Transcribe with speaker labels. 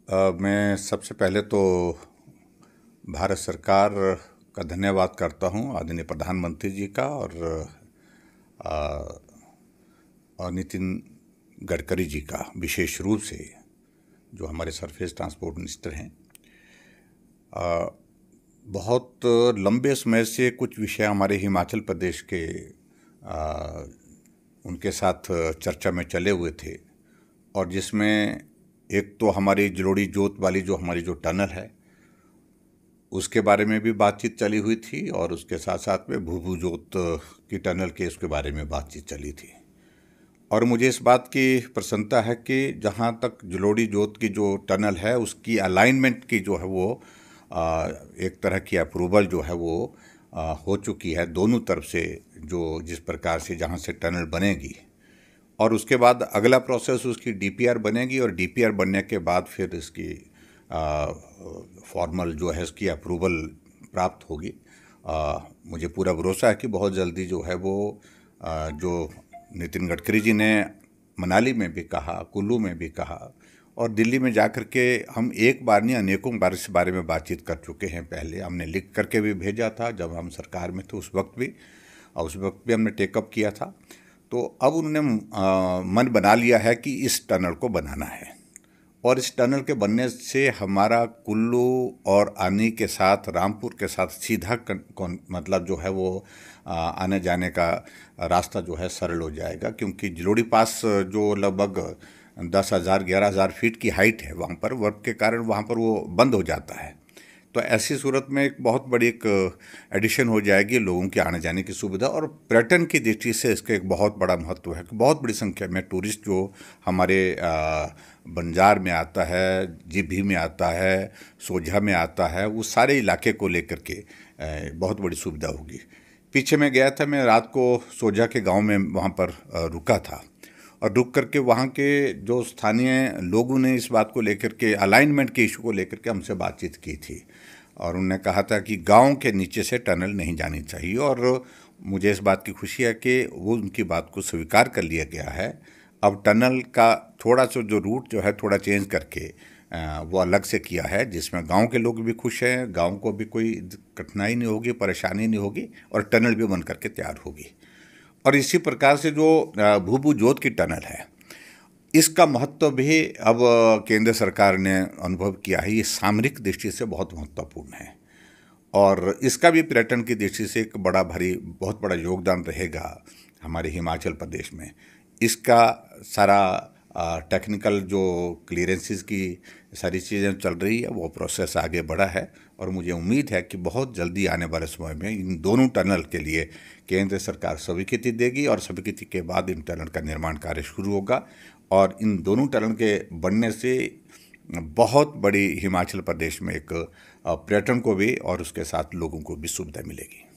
Speaker 1: मैं सबसे पहले तो भारत सरकार का धन्यवाद करता हूं, आदरणीय प्रधानमंत्री जी का और नितिन गडकरी जी का विशेष रूप से, जो हमारे सरफेस ट्रांसपोर्ट मिनिस्टर हैं। बहुत लंबे समय से कुछ विषय हमारे हिमाचल प्रदेश के उनके साथ चर्चा में चले हुए थे, और जिसमें एक तो हमारी जलोड़ी जोत वाली जो टनल है उसके बारे में भी बातचीत चली हुई थी, और उसके साथ साथ में भूभू जोत की टनल के उसके बारे में बातचीत चली थी। और मुझे इस बात की प्रसन्नता है कि जहाँ तक जलोड़ी जोत की जो टनल है उसकी अलाइनमेंट की जो है वो एक तरह की अप्रूवल जो है वो हो चुकी है दोनों तरफ से, जो जिस प्रकार से जहाँ से टनल बनेगी। और उसके बाद अगला प्रोसेस उसकी डीपीआर बनेगी, और डीपीआर बनने के बाद फिर इसकी फॉर्मल जो है इसकी अप्रूवल प्राप्त होगी। मुझे पूरा भरोसा है कि बहुत जल्दी जो है वो जो नितिन गडकरी जी ने मनाली में भी कहा, कुल्लू में भी कहा, और दिल्ली में जाकर के हम एक बार नहीं अनेकों बार इस बारे में बातचीत कर चुके हैं। पहले हमने लिख करके भी भेजा था जब हम सरकार में थे उस वक्त भी, और उस वक्त भी हमने टेकअप किया था। तो अब उन्होंने मन बना लिया है कि इस टनल को बनाना है, और इस टनल के बनने से हमारा कुल्लू और आनी के साथ, रामपुर के साथ सीधा मतलब जो है वो आने जाने का रास्ता जो है सरल हो जाएगा। क्योंकि जलोड़ी पास जो लगभग 10,000 11,000 फीट की हाइट है, वहाँ पर वर्क के कारण वहाँ पर वो बंद हो जाता है। तो ऐसी सूरत में एक बहुत बड़ी एक एडिशन हो जाएगी लोगों के आने जाने की सुविधा, और पर्यटन की दृष्टि से इसका एक बहुत बड़ा महत्व है कि बहुत बड़ी संख्या में टूरिस्ट जो हमारे बंजार में आता है, जीभी में आता है, सोझा में आता है, वो सारे इलाके को लेकर के बहुत बड़ी सुविधा होगी। पीछे मैं गया था, मैं रात को सोझा के गांव में वहाँ पर रुका था, और रुक करके वहाँ के जो स्थानीय लोगों ने इस बात को लेकर के, अलाइनमेंट के इशू को लेकर के हमसे बातचीत की थी, और उन्होंने कहा था कि गांव के नीचे से टनल नहीं जानी चाहिए। और मुझे इस बात की खुशी है कि वो उनकी बात को स्वीकार कर लिया गया है। अब टनल का थोड़ा सा जो रूट जो है थोड़ा चेंज करके वो अलग से किया है, जिसमें गांव के लोग भी खुश हैं, गांव को भी कोई कठिनाई नहीं होगी, परेशानी नहीं होगी, और टनल भी बन करके तैयार होगी। और इसी प्रकार से जो भूभू जोत की टनल है, इसका महत्व भी अब केंद्र सरकार ने अनुभव किया है। ये सामरिक दृष्टि से बहुत महत्वपूर्ण है, और इसका भी पर्यटन की दृष्टि से एक बहुत बड़ा योगदान रहेगा हमारे हिमाचल प्रदेश में। इसका सारा टेक्निकल जो क्लियरेंसेस की सारी चीज़ें चल रही है, वो प्रोसेस आगे बढ़ा है, और मुझे उम्मीद है कि बहुत जल्दी आने वाले समय में इन दोनों टनल के लिए केंद्र सरकार स्वीकृति देगी, और स्वीकृति के बाद इन टनल का निर्माण कार्य शुरू होगा। और इन दोनों टनल के बनने से बहुत बड़ी हिमाचल प्रदेश में एक पर्यटन को भी और उसके साथ लोगों को भी सुविधा मिलेगी।